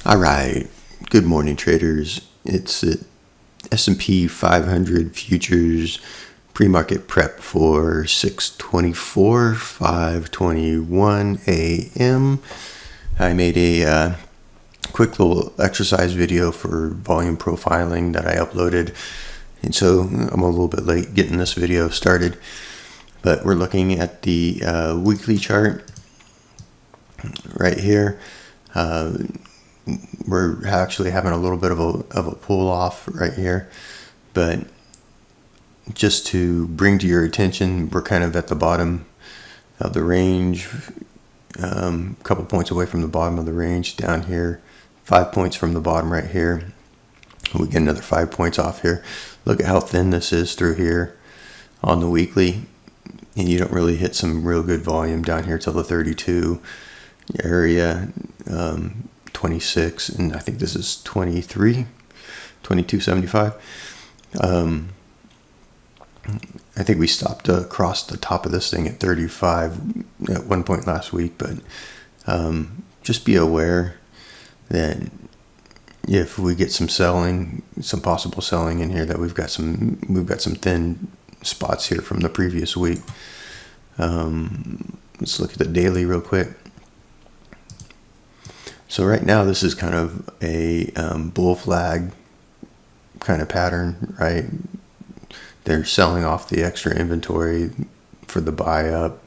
All right. Good morning, traders. It's S&P 500 futures pre-market prep for 6:24, 5:21 a.m. I made a quick little exercise video for volume profiling that I uploaded, and so I'm a little bit late getting this video started. But we're looking at the weekly chart right here. We're actually having a little bit of a pull off right here, but just to bring to your attention, we're kind of at the bottom of the range, a couple points away from the bottom of the range down here, 5 points from the bottom right here. We get another 5 points off here. Look at how thin this is through here on the weekly, and you don't really hit some real good volume down here till the 32 area, 26, and I think this is 23, 22.75. I think we stopped across the top of this thing at 35 at one point last week, but just be aware that if we get some selling, some possible selling in here, that we've got some thin spots here from the previous week. Let's look at the daily real quick. So right now this is kind of a bull flag kind of pattern, right? They're selling off the extra inventory for the buy up.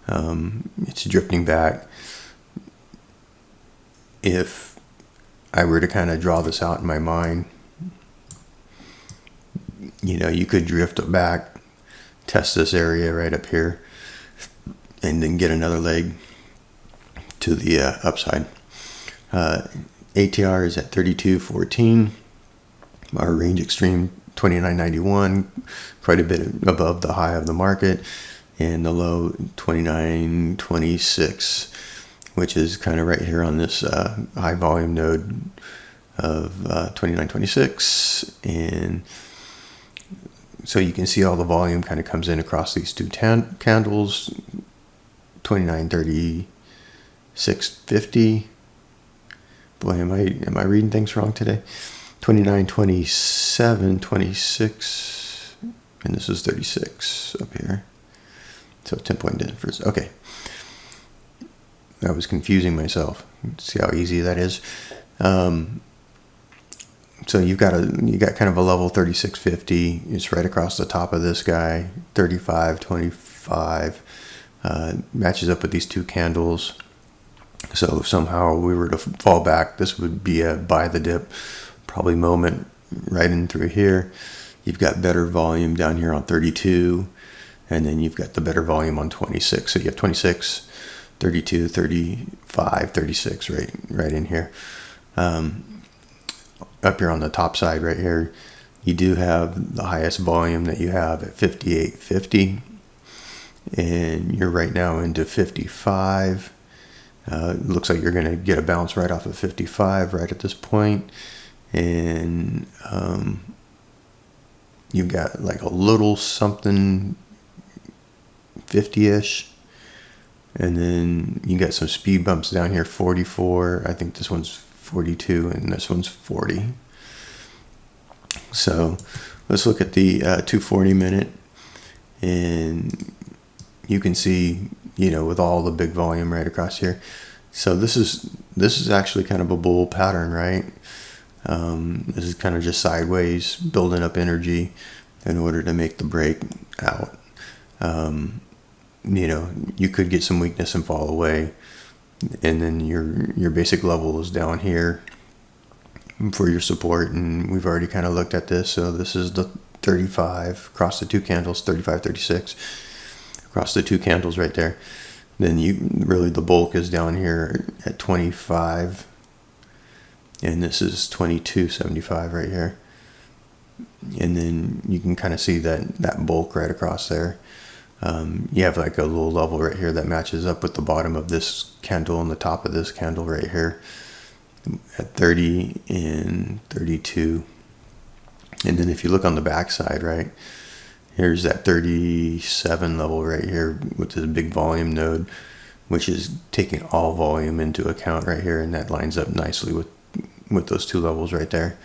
It's drifting back. If I were to kind of draw this out in my mind, you could drift back, test this area right up here, and then get another leg to the upside. ATR is at 32.14. Our range extreme 29.91, quite a bit above the high of the market, and the low 29.26, which is kind of right here on this high volume node of 29.26. And so you can see all the volume kind of comes in across these two candles, 29.36.50. Boy, am I reading things wrong today? 29.27.26, and this is 36 up here. So 10-point difference. Okay, I was confusing myself. See how easy that is. So you got kind of a level 36.50. It's right across the top of this guy. 35.25 matches up with these two candles. So if somehow we were to fall back, this would be a buy the dip probably moment right in through here. You've got better volume down here on 32, and then you've got the better volume on 26. So you have 26, 32, 35, 36 right in here. Up here on the top side right here, you do have the highest volume that you have at 58.50, and you're right now into 55. It looks like you're going to get a bounce right off of 55 right at this point. And you've got like a little something 50-ish. And then you got some speed bumps down here, 44. I think this one's 42 and this one's 40. So let's look at the 240 minute. And you can see, with all the big volume right across here. So this is actually kind of a bull pattern, right? This is kind of just sideways, building up energy in order to make the break out. You could get some weakness and fall away, and then your basic level is down here for your support, and we've already kind of looked at this. So this is the 35 across the two candles, 35, 36 across the two candles right there. Then the bulk is down here at 25, and this is 22.75 right here. And then you can kind of see that bulk right across there. You have like a little level right here that matches up with the bottom of this candle and the top of this candle right here at 30 and 32. And then if you look on the back side, right, here's that 37 level right here with this big volume node, which is taking all volume into account right here, and that lines up nicely with with those two levels right there.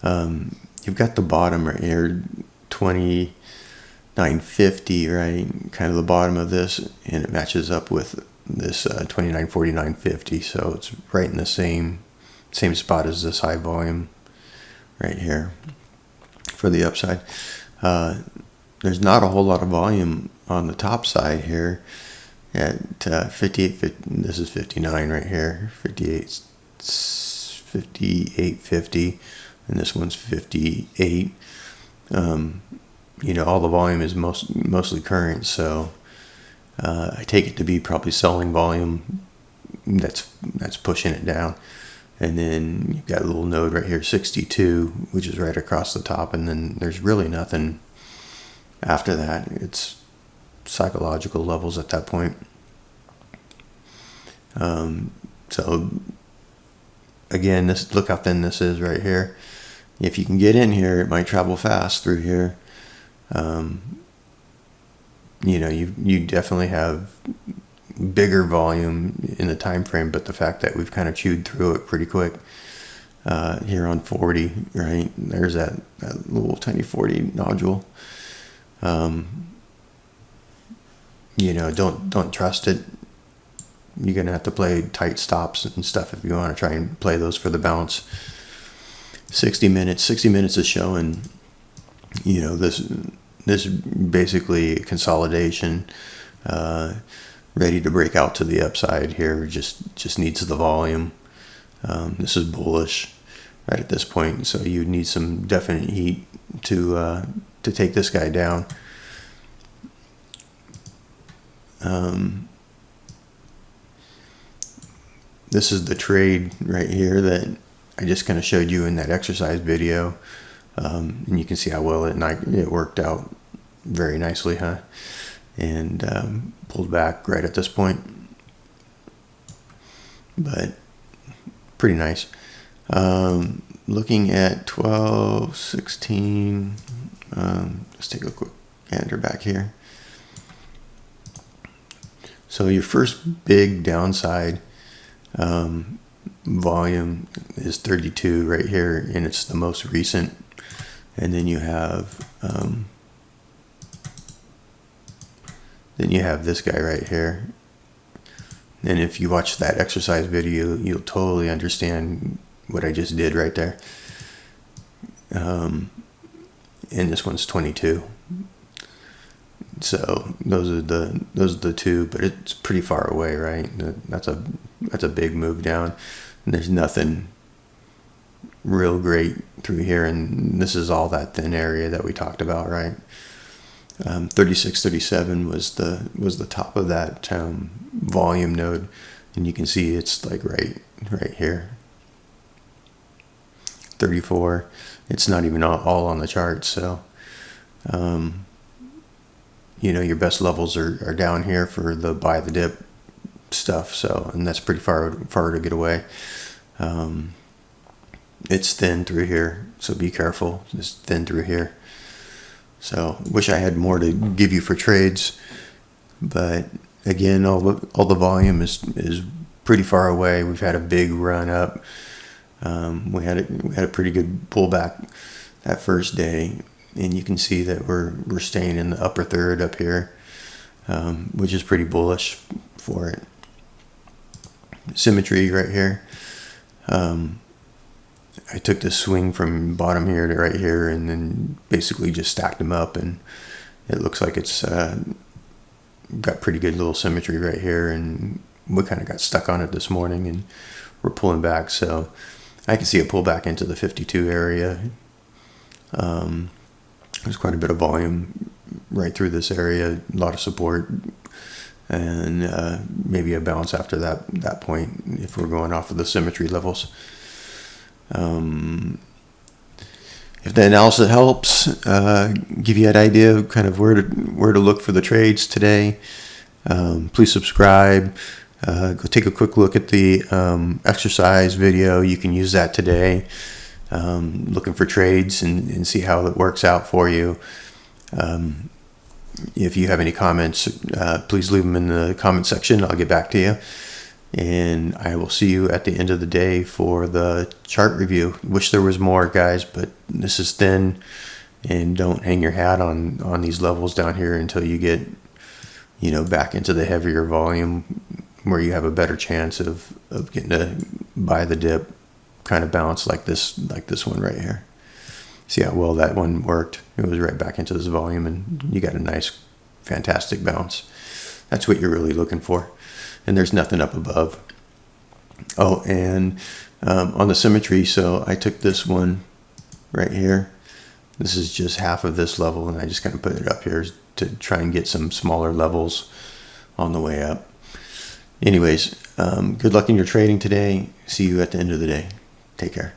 You've got the bottom right here, 29.50, right? Kind of the bottom of this, and it matches up with this 29.49.50. So it's right in the same spot as this high volume right here for the upside. There's not a whole lot of volume on the top side here at 58. This is 59 right here. 58.50, and this one's 58. All the volume is mostly current, so I take it to be probably selling volume that's pushing it down. And then you've got a little node right here, 62, which is right across the top, and then there's really nothing after that. It's psychological levels at that point. So again, look how thin this is right here. If you can get in here, it might travel fast through here. You definitely have bigger volume in the time frame, but the fact that we've kind of chewed through it pretty quick here on 40, right? There's that little tiny 40 nodule. Don't trust it. You're gonna have to play tight stops and stuff if you want to try and play those for the bounce. 60 minutes is showing, this basically consolidation, ready to break out to the upside here. Just needs the volume. This is bullish right at this point, so you need some definite heat to take this guy down. This is the trade right here that I just kind of showed you in that exercise video, and you can see how well it worked out very nicely, huh? And pulled back right at this point, but pretty nice. Looking at 12.16, let's take a quick gander back here. So your first big downside volume is 32 right here, and it's the most recent. And then you have this guy right here. And if you watch that exercise video, you'll totally understand what I just did right there. And this one's 22. So those are the two, but it's pretty far away, right? That's a big move down, and there's nothing real great through here, and this is all that thin area that we talked about, right? 36.37 was the top of that volume node, and you can see it's like right here. 34, it's not even all on the chart, so your best levels are down here for the buy the dip stuff. So, and that's pretty far to get away. It's thin through here, so be careful. It's thin through here. So, wish I had more to give you for trades, but again, all the volume is pretty far away. We've had a big run up. We had a pretty good pullback that first day, and you can see that we're staying in the upper third up here, which is pretty bullish for it. Symmetry right here. I took this swing from bottom here to right here, and then basically just stacked them up, and it looks like it's got pretty good little symmetry right here, and we kind of got stuck on it this morning, and we're pulling back. So I can see a pullback into the 52 area. There's quite a bit of volume right through this area, a lot of support, and maybe a bounce after that point if we're going off of the symmetry levels. If the analysis helps, give you an idea of kind of where to look for the trades today, please subscribe. Go take a quick look at the exercise video. You can use that today, looking for trades and see how it works out for you. If you have any comments, please leave them in the comment section. I'll get back to you. and I will see you at the end of the day for the chart review. Wish there was more, guys, but this is thin, and don't hang your hat on these levels down here until you get, you know, back into the heavier volume where you have a better chance of getting to buy the dip kind of bounce like this one right here. See how well that one worked? It was right back into this volume, and you got a nice, fantastic bounce. That's what you're really looking for. And there's nothing up above. Oh, and on the symmetry, so I took this one right here. This is just half of this level, and I just kind of put it up here to try and get some smaller levels on the way up. Anyways, good luck in your trading today. See you at the end of the day. Take care.